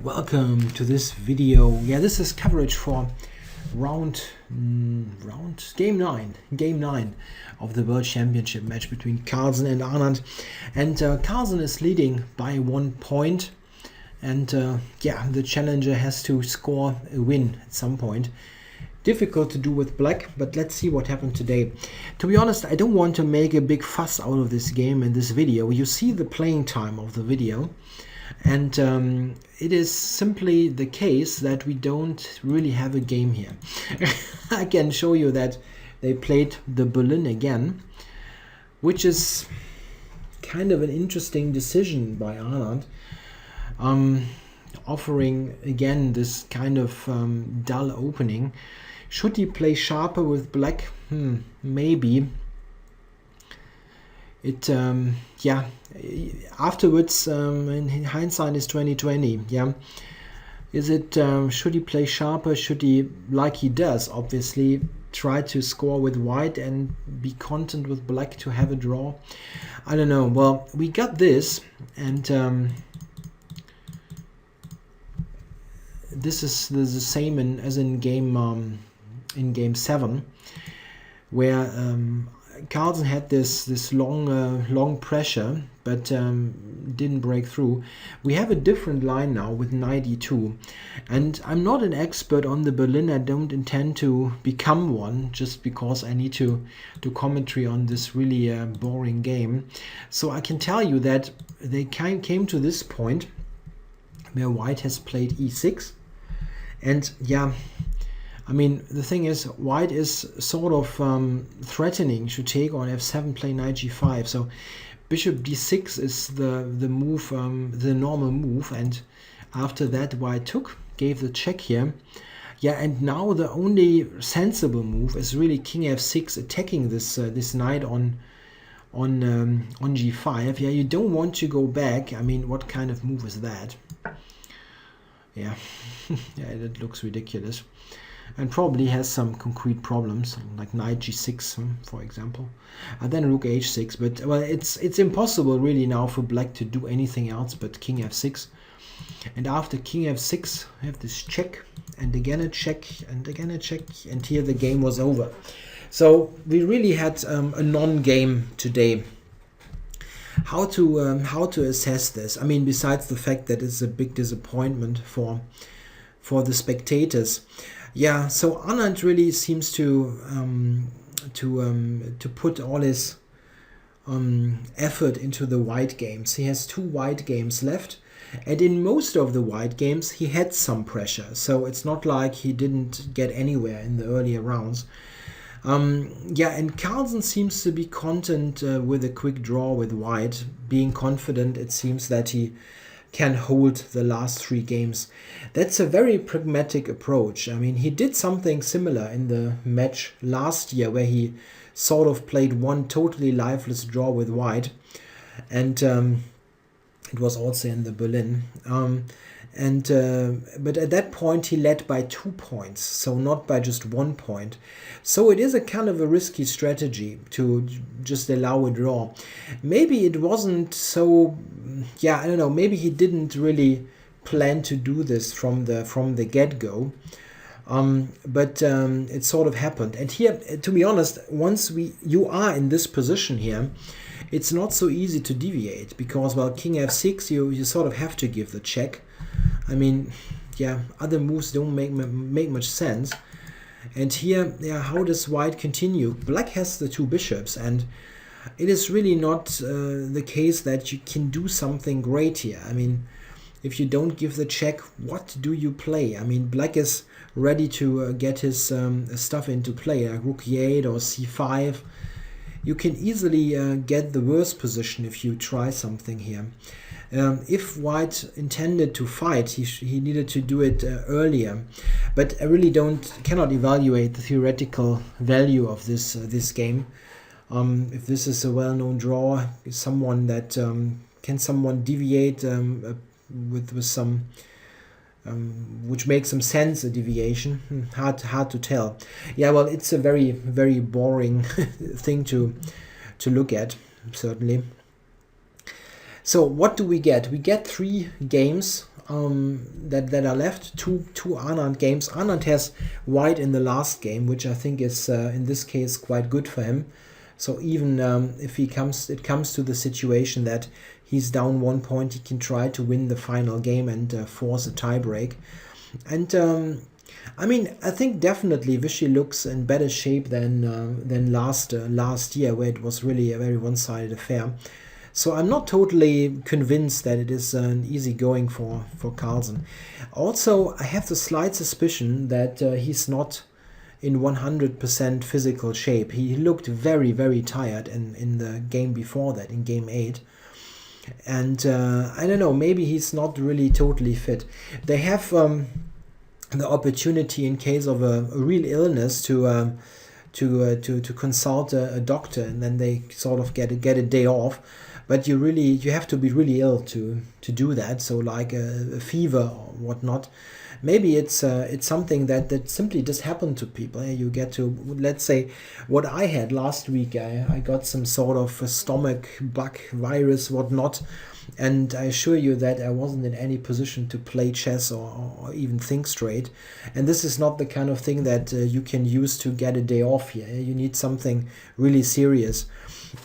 Welcome to this video. Yeah, this is coverage for game nine of the World Championship match between Carlsen and Anand. And Carlsen is leading by 1 point. And yeah, the challenger has to score a win at some point. Difficult to do with black, but let's see what happened today. To be honest, I don't want to make a big fuss out of this game in this video. You see the playing time of the video. And it is simply the case that we don't really have a game here. I can show you that they played the Berlin again, which is kind of an interesting decision by Anand, offering again this kind of dull opening. Should he play sharper with black? Maybe. It yeah, afterwards in hindsight is 2020. Yeah, is it should he play sharper? Should he, like he does obviously, try to score with white and be content with black to have a draw? I don't know. Well, we got this, and this is the same as in game 7, where Carlsen had this long pressure, but didn't break through. We have a different line now with 92, and I'm not an expert on the Berlin. I don't intend to become one just because I need to do commentary on this really boring game. So I can tell you that they came to this point where white has played e6, and yeah, I mean, the thing is, white is sort of threatening to take on f7, play knight g5. So bishop d6 is the move, the normal move. And after that, white gave the check here. Yeah, and now the only sensible move is really king f6, attacking this knight on g5. Yeah, you don't want to go back. I mean, what kind of move is that? Yeah, yeah, it looks ridiculous. And probably has some concrete problems, like knight g6, for example, and then rook h6. But well, it's impossible really now for black to do anything else but king f6. And after king f6, we have this check, and again a check, and again a check, and here the game was over. So we really had a non-game today. How to assess this? I mean, besides the fact that it's a big disappointment for the spectators. Yeah, so Anand really seems to put all his effort into the white games. He has 2 white games left, and in most of the white games he had some pressure. So it's not like he didn't get anywhere in the earlier rounds. Yeah, and Carlsen seems to be content with a quick draw with white, being confident. It seems that he can hold the last 3 games. That's a very pragmatic approach. I mean, he did something similar in the match last year where he sort of played one totally lifeless draw with white, and it was also in the Berlin. But at that point he led by 2 points, so not by just 1 point. So it is a kind of a risky strategy to just allow a draw. Maybe it wasn't so, yeah, I don't know, maybe he didn't really plan to do this from the get-go. But it sort of happened. And here, to be honest, once you are in this position here, it's not so easy to deviate, because, well, king f6, you sort of have to give the check. I mean, yeah, other moves don't make much sense. And here, yeah, how does white continue? Black has the 2 bishops, and it is really not the case that you can do something great here. I mean, if you don't give the check, what do you play? I mean, black is ready to get his stuff into play, like rook e8 or c5. You can easily get the worst position if you try something here. If white intended to fight, he needed to do it earlier. But I really cannot evaluate the theoretical value of this game. If this is a well-known draw, someone that can someone deviate with some which makes some sense, a deviation. Hard to tell. Yeah, well, it's a very, very boring thing to look at, certainly. So what do we get? We get 3 games that are left. Two Anand games. Anand has white in the last game, which I think is in this case quite good for him. So even if it comes to the situation that he's down 1 point, he can try to win the final game and force a tiebreak. And I mean, I think definitely Vichy looks in better shape than last year, where it was really a very one-sided affair. So I'm not totally convinced that it is an easy going for Carlsen. Also, I have the slight suspicion that he's not in 100% physical shape. He looked very, very tired in the game before that, in game 8. And I don't know, maybe he's not really totally fit. They have the opportunity, in case of a real illness, to consult a doctor, and then they sort of get a day off. But you have to be really ill to do that. So like a fever or whatnot. Maybe it's something that simply just happened to people. You get to, let's say, what I had last week. I got some sort of a stomach bug, virus, whatnot. And I assure you that I wasn't in any position to play chess or even think straight. And this is not the kind of thing that you can use to get a day off here. You need something really serious.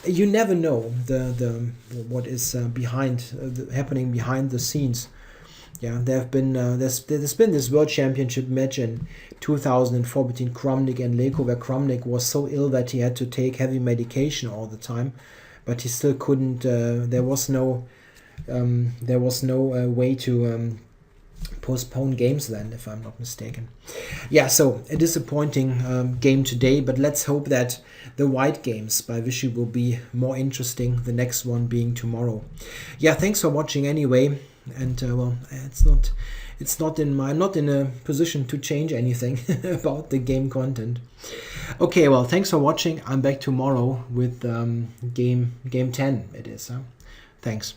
You never know what is happening behind the scenes. Yeah, there's been this World Championship match in 2004 between Kramnik and Leko, where Kramnik was so ill that he had to take heavy medication all the time, but he still couldn't. There was no way to postpone games then, if I'm not mistaken. Yeah, so a disappointing game today, but let's hope that the white games by Vichy will be more interesting, the next one being tomorrow. Yeah, thanks for watching anyway, and well, I'm not in a position to change anything about the game content. Okay, well, thanks for watching. I'm back tomorrow with game 10 it is. Thanks.